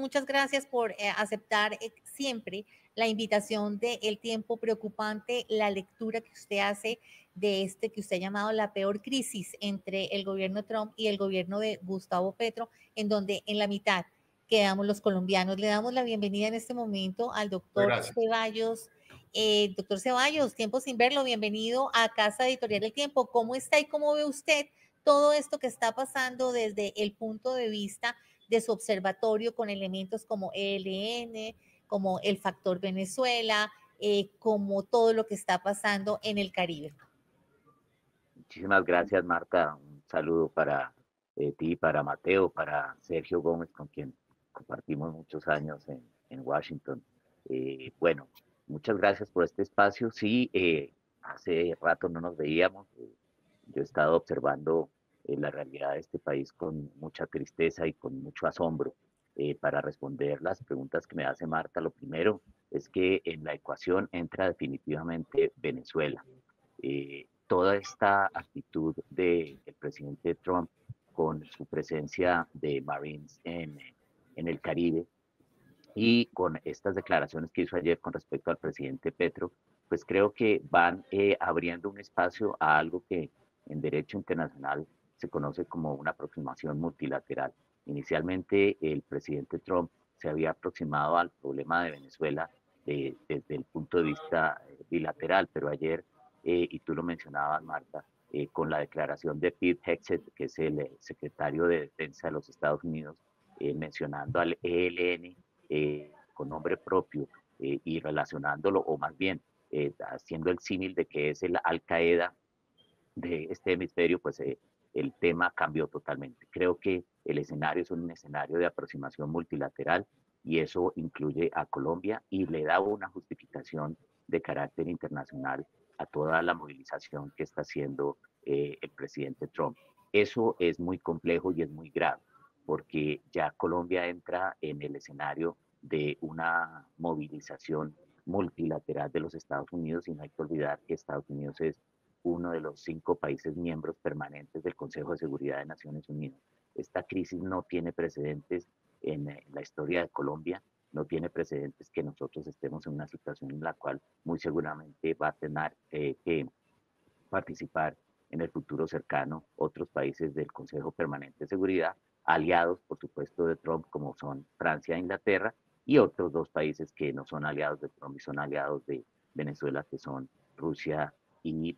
muchas gracias por aceptar siempre la invitación de El Tiempo Preocupante, la lectura que usted hace de este que usted ha llamado la peor crisis entre el gobierno de Trump y el gobierno de Gustavo Petro, en donde en la mitad quedamos los colombianos. Le damos la bienvenida en este momento al doctor Gracias. Ceballos. Doctor Ceballos, tiempo sin verlo, bienvenido a Casa Editorial El Tiempo. ¿Cómo está y cómo ve usted todo esto que está pasando desde el punto de vista de su observatorio con elementos como ELN, como el factor Venezuela, como todo lo que está pasando en el Caribe? Muchísimas gracias, Marta. Un saludo para ti, para Mateo, para Sergio Gómez, con quien compartimos muchos años en Washington. Bueno, muchas gracias por este espacio. Sí, hace rato no nos veíamos. Yo he estado observando la realidad de este país con mucha tristeza y con mucho asombro. Para responder las preguntas que me hace Marta, lo primero es que en la ecuación entra definitivamente Venezuela. Toda esta actitud del presidente Trump con su presencia de Marines en el Caribe y con estas declaraciones que hizo ayer con respecto al presidente Petro, pues creo que van abriendo un espacio a algo que en derecho internacional se conoce como una aproximación multilateral. Inicialmente el presidente Trump se había aproximado al problema de Venezuela desde el punto de vista bilateral, pero ayer, y tú lo mencionabas, Marta, con la declaración de Pete Hegseth, que es el secretario de Defensa de los Estados Unidos, mencionando al ELN con nombre propio y relacionándolo, o más bien haciendo el símil de que es el Al Qaeda de este hemisferio, pues el tema cambió totalmente. Creo que el escenario es un escenario de aproximación multilateral y eso incluye a Colombia y le da una justificación de carácter internacional a toda la movilización que está haciendo el presidente Trump. Eso es muy complejo y es muy grave, porque ya Colombia entra en el escenario de una movilización multilateral de los Estados Unidos y no hay que olvidar que Estados Unidos es uno de los 5 países miembros permanentes del Consejo de Seguridad de Naciones Unidas. Esta crisis no tiene precedentes en la historia de Colombia, no tiene precedentes que nosotros estemos en una situación en la cual muy seguramente va a tener que participar en el futuro cercano otros países del Consejo Permanente de Seguridad, aliados, por supuesto, de Trump, como son Francia e Inglaterra, y otros 2 países que no son aliados de Trump y son aliados de Venezuela, que son Rusia y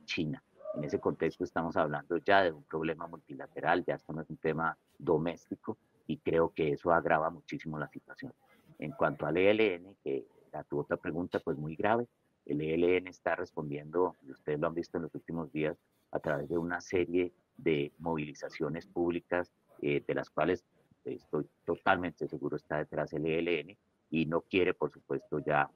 China. En ese contexto estamos hablando ya de un problema multilateral, ya esto no es un tema doméstico y creo que eso agrava muchísimo la situación. En cuanto al ELN, que era tu otra pregunta, pues muy grave, el ELN está respondiendo, y ustedes lo han visto en los últimos días, a través de una serie de movilizaciones públicas, de las cuales estoy totalmente seguro está detrás el ELN, y no quiere, por supuesto, ya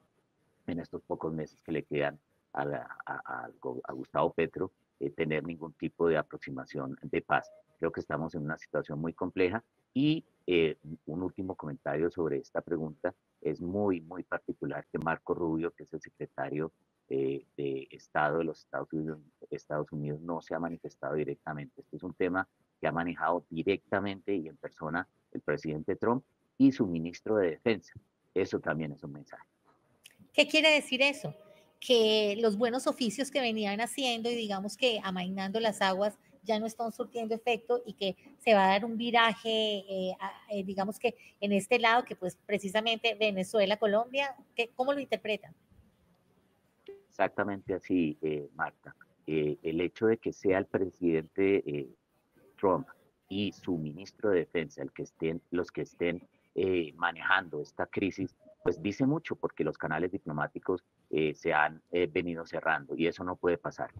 en estos pocos meses que le quedan a Gustavo Petro, tener ningún tipo de aproximación de paz. Creo que estamos en una situación muy compleja y un último comentario sobre esta pregunta. Es muy, muy particular que Marco Rubio, que es el secretario de Estado de los Estados Unidos, no se ha manifestado directamente. Este es un tema que ha manejado directamente y en persona el presidente Trump y su ministro de Defensa. Eso también es un mensaje. ¿Qué quiere decir eso? Que los buenos oficios que venían haciendo y digamos que amainando las aguas ya no están surtiendo efecto y que se va a dar un viraje, digamos que en este lado, que pues precisamente Venezuela, Colombia, ¿cómo lo interpretan? Exactamente así, Marta. El hecho de que sea el presidente Trump y su ministro de Defensa los que estén manejando esta crisis, pues dice mucho porque los canales diplomáticos se han venido cerrando y eso no puede pasar.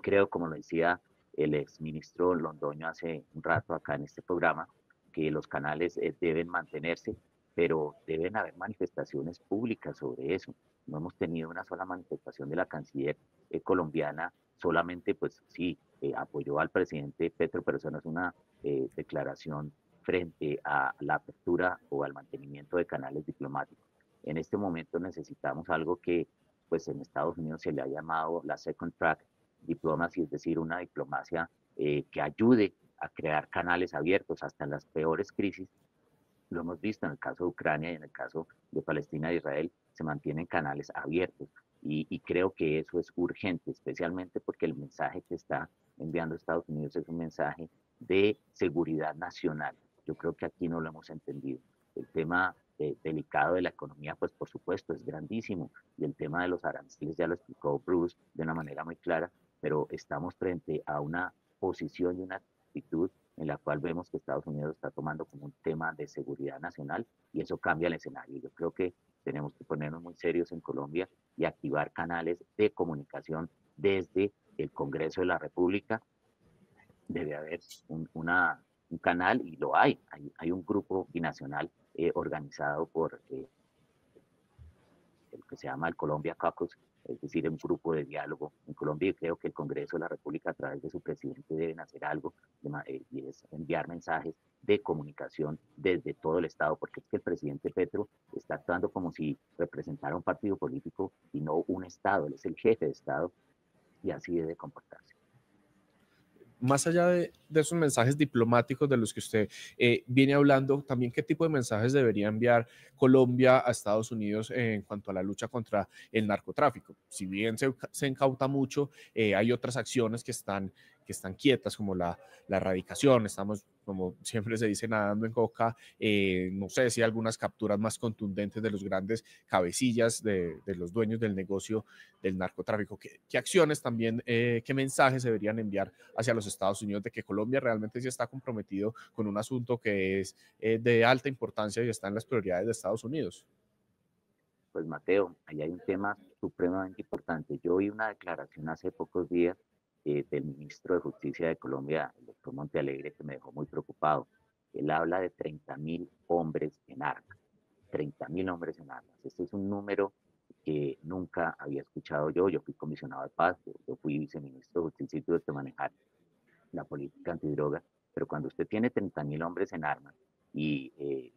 Creo, como lo decía el exministro Londoño hace un rato acá en este programa, que los canales deben mantenerse, pero deben haber manifestaciones públicas sobre eso. No hemos tenido una sola manifestación de la canciller colombiana, solamente pues sí, apoyó al presidente Petro, pero eso no es una declaración frente a la apertura o al mantenimiento de canales diplomáticos. En este momento necesitamos algo que pues en Estados Unidos se le ha llamado la second track diplomacia, es decir, una diplomacia que ayude a crear canales abiertos hasta en las peores crisis Lo hemos visto en el caso de Ucrania y en el caso de Palestina e Israel, se mantienen canales abiertos y creo que eso es urgente, especialmente porque el mensaje que está enviando Estados Unidos es un mensaje de seguridad nacional. Yo creo que aquí no lo hemos entendido. El tema delicado de la economía, pues por supuesto es grandísimo y el tema de los aranceles ya lo explicó Bruce de una manera muy clara, pero estamos frente a una posición y una actitud en la cual vemos que Estados Unidos está tomando como un tema de seguridad nacional y eso cambia el escenario. Yo creo que tenemos que ponernos muy serios en Colombia y activar canales de comunicación desde el Congreso de la República. Debe haber un canal y lo hay un grupo binacional organizado por el que se llama el Colombia Caucus, es decir, un grupo de diálogo en Colombia, y creo que el Congreso de la República a través de su presidente deben hacer algo y es enviar mensajes de comunicación desde todo el Estado, porque es que el presidente Petro está actuando como si representara un partido político y no un Estado, él es el jefe de Estado y así debe comportarse. Más allá de esos mensajes diplomáticos de los que usted viene hablando, también qué tipo de mensajes debería enviar Colombia a Estados Unidos en cuanto a la lucha contra el narcotráfico. Si bien se incauta mucho, hay otras acciones que están quietas, como la erradicación. Estamos, como siempre se dice, nadando en coca. No sé si algunas capturas más contundentes de los grandes cabecillas de los dueños del negocio del narcotráfico. ¿Qué acciones también, qué mensajes deberían enviar hacia los Estados Unidos de que Colombia realmente sí está comprometido con un asunto que es de alta importancia y está en las prioridades de Estados Unidos? Pues Mateo, ahí hay un tema supremamente importante. Yo oí una declaración hace pocos días del ministro de Justicia de Colombia, el doctor Montealegre, que me dejó muy preocupado. Él habla de 30.000 hombres en armas, 30.000 hombres en armas. Este es un número que nunca había escuchado yo. Yo fui comisionado de paz, yo fui viceministro de Justicia y tuve que manejar la política antidroga, pero cuando usted tiene 30.000 hombres en armas y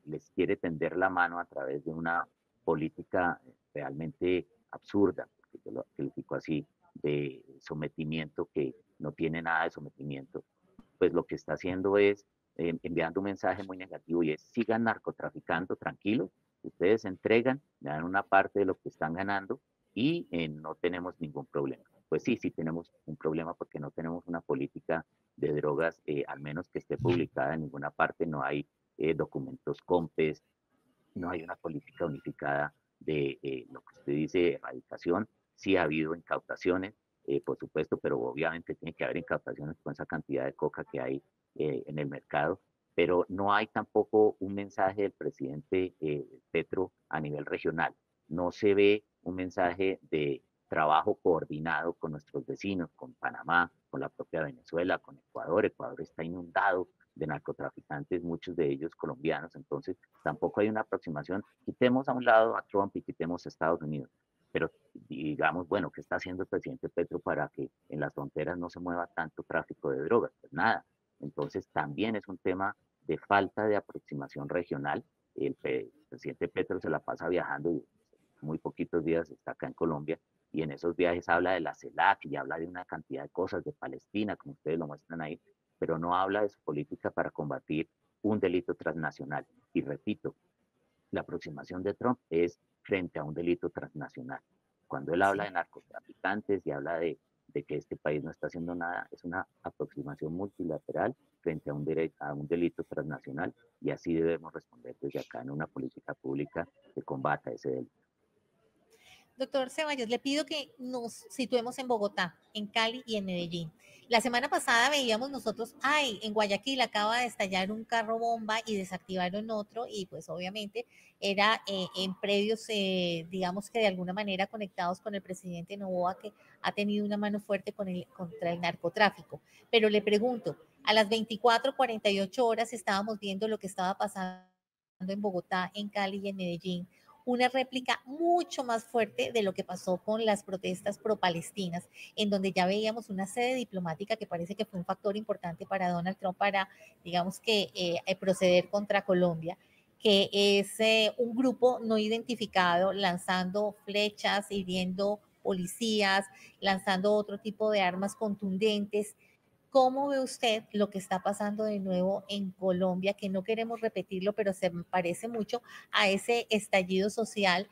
les quiere tender la mano a través de una política realmente absurda, porque yo lo califico así, de sometimiento que no tiene nada de sometimiento, pues lo que está haciendo es enviando un mensaje muy negativo y es sigan narcotraficando tranquilos, ustedes se entregan, me dan una parte de lo que están ganando y no tenemos ningún problema. Pues sí, sí tenemos un problema porque no tenemos una política de drogas, al menos que esté publicada en ninguna parte, no hay documentos COMPES, no hay una política unificada de lo que usted dice, erradicación. Sí ha habido incautaciones, por supuesto, pero obviamente tiene que haber incautaciones con esa cantidad de coca que hay en el mercado, pero no hay tampoco un mensaje del presidente Petro a nivel regional. No se ve un mensaje de trabajo coordinado con nuestros vecinos, con Panamá, con la propia Venezuela, con Ecuador. Ecuador está inundado de narcotraficantes, muchos de ellos colombianos, entonces tampoco hay una aproximación. Quitemos a un lado a Trump y quitemos a Estados Unidos, pero digamos, bueno, ¿qué está haciendo el presidente Petro para que en las fronteras no se mueva tanto tráfico de drogas? Pues nada. Entonces también es un tema de falta de aproximación regional. El presidente Petro se la pasa viajando y muy poquitos días está acá en Colombia y en esos viajes habla de la CELAC y habla de una cantidad de cosas de Palestina, como ustedes lo muestran ahí, pero no habla de su política para combatir un delito transnacional. Y repito, la aproximación de Trump es frente a un delito transnacional. Cuando él habla de narcotraficantes y habla de que este país no está haciendo nada, es una aproximación multilateral frente a un delito transnacional y así debemos responder desde acá en una política pública que combata ese delito. Doctor Ceballos, le pido que nos situemos en Bogotá, en Cali y en Medellín. La semana pasada veíamos nosotros, ay, en Guayaquil acaba de estallar un carro bomba y desactivaron otro y pues obviamente era en predios, digamos que de alguna manera conectados con el presidente Noboa que ha tenido una mano fuerte contra el narcotráfico. Pero le pregunto, a las 24:48 horas estábamos viendo lo que estaba pasando en Bogotá, en Cali y en Medellín, una réplica mucho más fuerte de lo que pasó con las protestas pro-palestinas, en donde ya veíamos una sede diplomática que parece que fue un factor importante para Donald Trump para, digamos que, proceder contra Colombia, que es un grupo no identificado lanzando flechas, hiriendo policías, lanzando otro tipo de armas contundentes. ¿Cómo ve usted lo que está pasando de nuevo en Colombia? Que no queremos repetirlo, pero se parece mucho a ese estallido social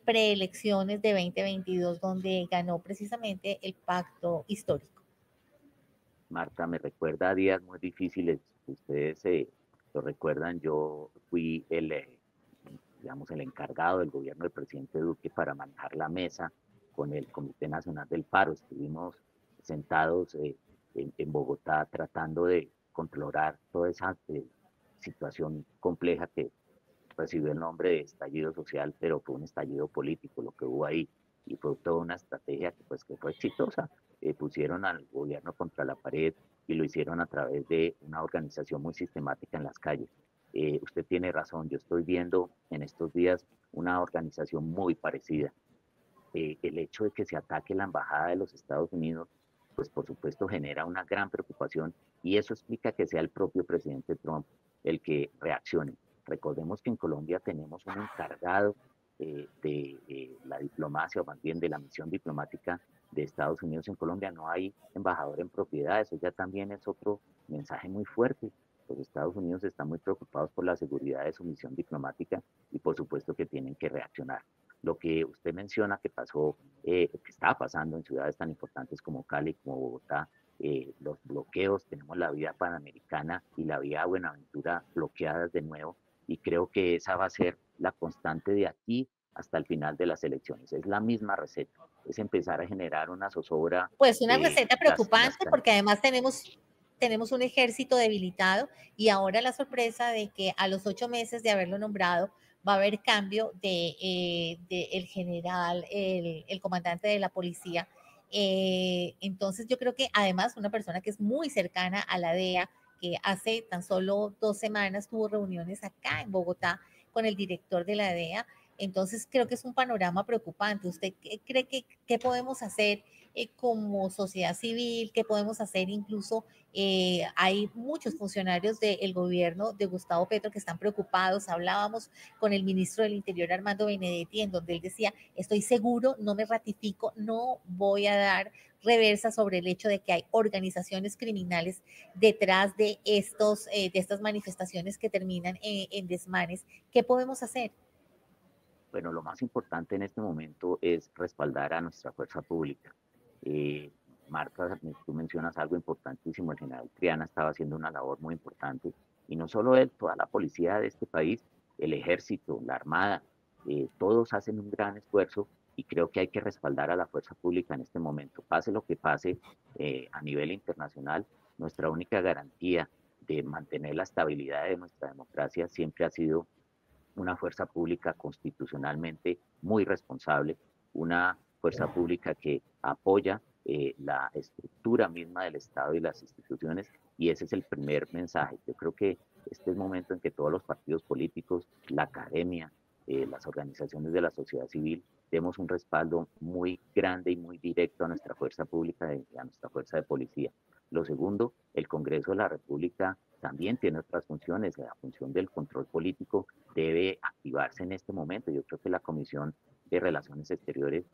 preelecciones de 2022, donde ganó precisamente el pacto histórico. Marta, me recuerda a días muy difíciles. Ustedes lo recuerdan, yo fui digamos, el encargado del gobierno del presidente Duque para manejar la mesa con el Comité Nacional del Paro. Estuvimos sentados en Bogotá tratando de controlar toda esa situación compleja que recibió el nombre de estallido social, pero fue un estallido político lo que hubo ahí, y fue toda una estrategia que fue exitosa. Pusieron al gobierno contra la pared y lo hicieron a través de una organización muy sistemática en las calles. Usted tiene razón, yo estoy viendo en estos días una organización muy parecida. El hecho de que se ataque la embajada de los Estados Unidos, pues por supuesto genera una gran preocupación, y eso explica que sea el propio presidente Trump el que reaccione. Recordemos que en Colombia tenemos un encargado de la diplomacia, o más bien de la misión diplomática de Estados Unidos en Colombia. No hay embajador en propiedad, eso ya también es otro mensaje muy fuerte. Los Estados Unidos están muy preocupados por la seguridad de su misión diplomática, y por supuesto que tienen que reaccionar. Lo que usted menciona que pasó, que está pasando en ciudades tan importantes como Cali, como Bogotá, los bloqueos, tenemos la vía Panamericana y la vía Buenaventura bloqueadas de nuevo, y creo que esa va a ser la constante de aquí hasta el final de las elecciones. Es la misma receta, es empezar a generar una zozobra. Pues una receta preocupante, porque además tenemos un ejército debilitado, y ahora la sorpresa de que a los 8 meses de haberlo nombrado va a haber cambio de el general, el comandante de la policía. Entonces yo creo que además una persona que es muy cercana a la DEA, que hace tan solo 2 semanas tuvo reuniones acá en Bogotá con el director de la DEA. Entonces creo que es un panorama preocupante. ¿Usted cree que podemos hacer como sociedad civil? ¿Qué podemos hacer? Incluso hay muchos funcionarios del gobierno de Gustavo Petro que están preocupados. Hablábamos con el ministro del Interior, Armando Benedetti, en donde él decía, estoy seguro, no me ratifico, no voy a dar reversa sobre el hecho de que hay organizaciones criminales detrás de estas manifestaciones que terminan en desmanes. ¿Qué podemos hacer? Bueno, lo más importante en este momento es respaldar a nuestra fuerza pública. Eh, Marta, tú mencionas algo importantísimo. El general Triana estaba haciendo una labor muy importante, y no solo él, toda la policía de este país, el ejército, la armada, todos hacen un gran esfuerzo, y creo que hay que respaldar a la fuerza pública en este momento. Pase lo que pase a nivel internacional, nuestra única garantía de mantener la estabilidad de nuestra democracia siempre ha sido una fuerza pública constitucionalmente muy responsable, una fuerza pública que apoya la estructura misma del Estado y las instituciones, y ese es el primer mensaje. Yo creo que este es el momento en que todos los partidos políticos, la academia, las organizaciones de la sociedad civil, demos un respaldo muy grande y muy directo a nuestra fuerza pública y a nuestra fuerza de policía. Lo segundo, el Congreso de la República también tiene otras funciones. La función del control político debe activarse en este momento. Yo creo que la Comisión de Relaciones Exteriores,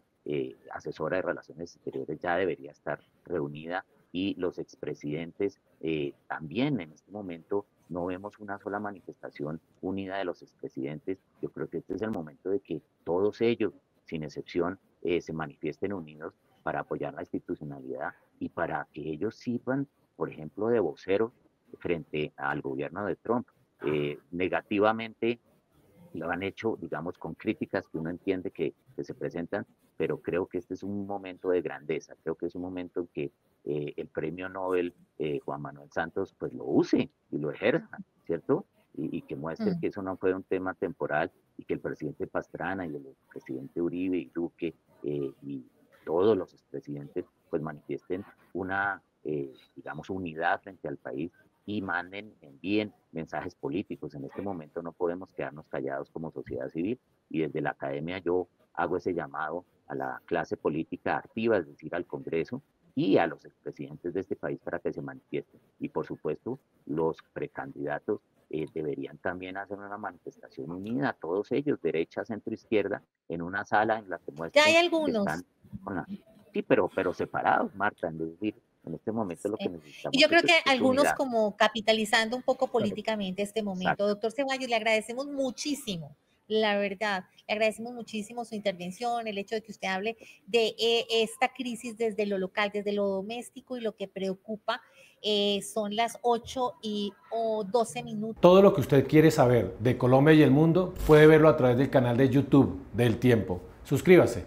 asesora de Relaciones Exteriores, ya debería estar reunida, y los expresidentes también en este momento no vemos una sola manifestación unida de los expresidentes. Yo creo que este es el momento de que todos ellos, sin excepción, se manifiesten unidos para apoyar la institucionalidad y para que ellos sirvan, por ejemplo, de voceros frente al gobierno de Trump. Negativamente lo han hecho, digamos, con críticas que uno entiende que se presentan, pero creo que este es un momento de grandeza. Creo que es un momento en que el premio Nobel Juan Manuel Santos pues lo use y lo ejerza, ¿cierto? Y que muestre que eso no fue un tema temporal, y que el presidente Pastrana y el presidente Uribe y Duque y todos los expresidentes pues manifiesten una, digamos, unidad frente al país, y envíen mensajes políticos. En este momento no podemos quedarnos callados como sociedad civil, y desde la academia yo hago ese llamado a la clase política activa, es decir, al Congreso y a los expresidentes de este país, para que se manifiesten. Y por supuesto, los precandidatos deberían también hacer una manifestación unida, todos ellos, derecha, centro, izquierda, en una sala en la que Ya hay muestren que algunos. están con la... Sí, pero separados, Marta, es decir, En este momento lo que Sí. necesitamos Y yo creo es que algunos unidad. como capitalizando un poco Claro, políticamente este momento. exacto. Doctor Ceballos, le agradecemos muchísimo, la verdad, le agradecemos muchísimo su intervención, el hecho de que usted hable de esta crisis desde lo local, desde lo doméstico y lo que preocupa. Son las 8:12 minutos. Todo lo que usted quiere saber de Colombia y el mundo puede verlo a través del canal de YouTube del Tiempo. Suscríbase.